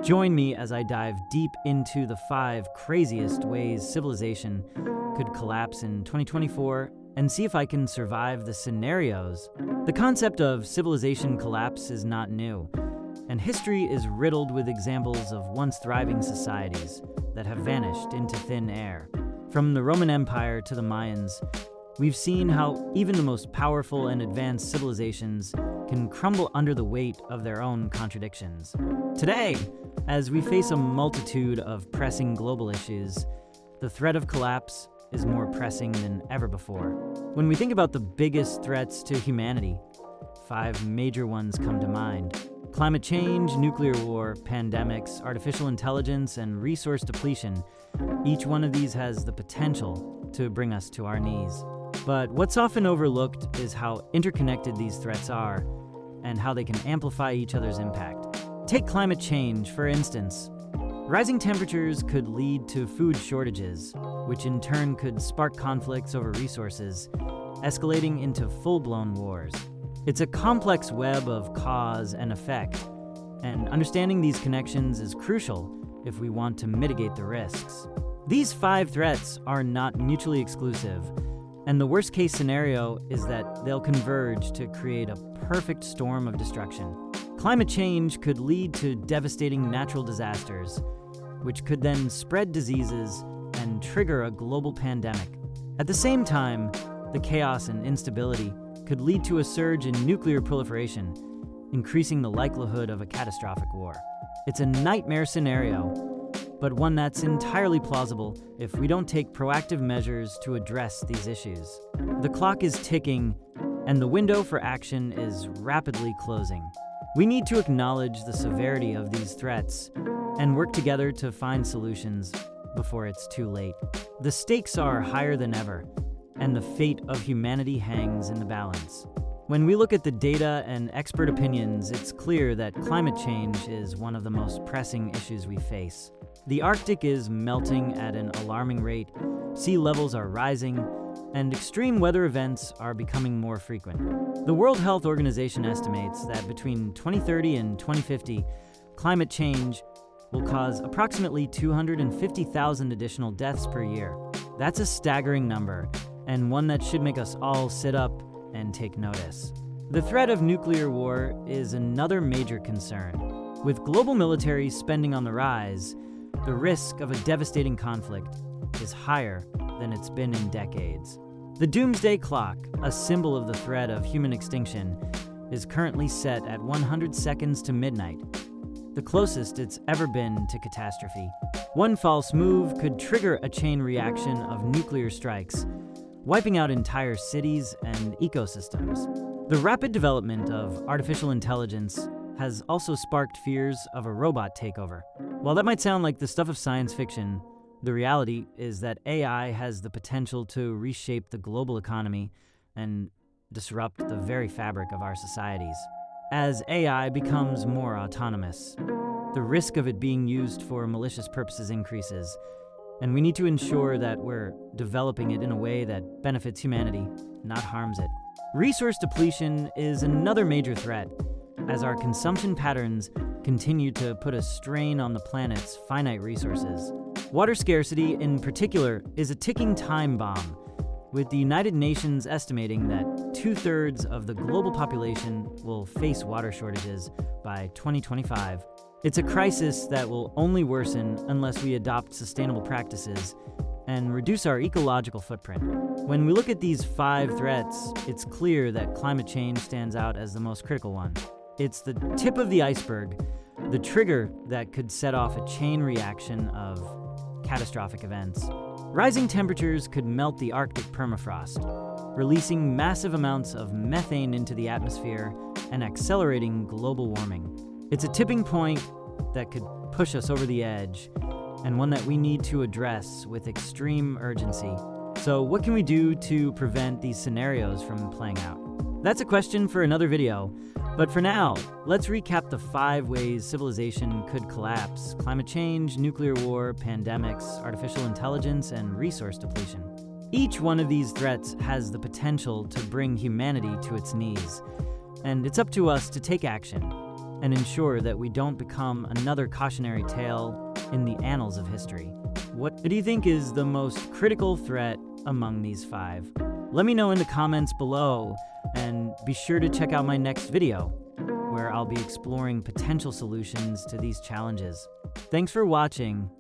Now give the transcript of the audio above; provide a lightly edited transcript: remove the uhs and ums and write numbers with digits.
Join me as I dive deep into the 5 craziest ways civilization could collapse in 2024 and see if I can survive the scenarios. The concept of civilization collapse is not new, and history is riddled with examples of once thriving societies that have vanished into thin air. From the Roman Empire to the Mayans, we've seen how even the most powerful and advanced civilizations can crumble under the weight of their own contradictions. Today, as we face a multitude of pressing global issues, the threat of collapse is more pressing than ever before. When we think about the biggest threats to humanity, 5 major ones come to mind: climate change, nuclear war, pandemics, artificial intelligence, and resource depletion. Each one of these has the potential to bring us to our knees. But what's often overlooked is how interconnected these threats are and how they can amplify each other's impact. Take climate change, for instance. Rising temperatures could lead to food shortages, which in turn could spark conflicts over resources, escalating into full-blown wars. It's a complex web of cause and effect, and understanding these connections is crucial if we want to mitigate the risks. These 5 threats are not mutually exclusive, and the worst-case scenario is that they'll converge to create a perfect storm of destruction. Climate change could lead to devastating natural disasters, which could then spread diseases and trigger a global pandemic. At the same time, the chaos and instability could lead to a surge in nuclear proliferation, increasing the likelihood of a catastrophic war. It's a nightmare scenario, but one that's entirely plausible if we don't take proactive measures to address these issues. The clock is ticking, and the window for action is rapidly closing. We need to acknowledge the severity of these threats and work together to find solutions before it's too late. The stakes are higher than ever, and the fate of humanity hangs in the balance. When we look at the data and expert opinions, it's clear that climate change is one of the most pressing issues we face. The Arctic is melting at an alarming rate, sea levels are rising, and extreme weather events are becoming more frequent. The World Health Organization estimates that between 2030 and 2050, climate change will cause approximately 250,000 additional deaths per year. That's a staggering number, and one that should make us all sit up and take notice. The threat of nuclear war is another major concern. With global military spending on the rise, the risk of a devastating conflict is higher than it's been in decades. The doomsday clock, a symbol of the threat of human extinction, is currently set at 100 seconds to midnight, the closest it's ever been to catastrophe. One false move could trigger a chain reaction of nuclear strikes, wiping out entire cities and ecosystems. The rapid development of artificial intelligence has also sparked fears of a robot takeover. While that might sound like the stuff of science fiction, the reality is that AI has the potential to reshape the global economy and disrupt the very fabric of our societies. As AI becomes more autonomous, the risk of it being used for malicious purposes increases, and we need to ensure that we're developing it in a way that benefits humanity, not harms it. Resource depletion is another major threat, as our consumption patterns continue to put a strain on the planet's finite resources. Water scarcity, in particular, is a ticking time bomb, with the United Nations estimating that 2/3 of the global population will face water shortages by 2025. It's a crisis that will only worsen unless we adopt sustainable practices and reduce our ecological footprint. When we look at these 5 threats, it's clear that climate change stands out as the most critical one. It's the tip of the iceberg, the trigger that could set off a chain reaction of catastrophic events. Rising temperatures could melt the Arctic permafrost, releasing massive amounts of methane into the atmosphere and accelerating global warming. It's a tipping point that could push us over the edge, and one that we need to address with extreme urgency. So what can we do to prevent these scenarios from playing out? That's a question for another video, but for now, let's recap the 5 ways civilization could collapse: climate change, nuclear war, pandemics, artificial intelligence, and resource depletion. Each one of these threats has the potential to bring humanity to its knees, and it's up to us to take action. and ensure that we don't become another cautionary tale in the annals of history. What do you think is the most critical threat among these 5? Let me know in the comments below, and be sure to check out my next video, where I'll be exploring potential solutions to these challenges. Thanks for watching,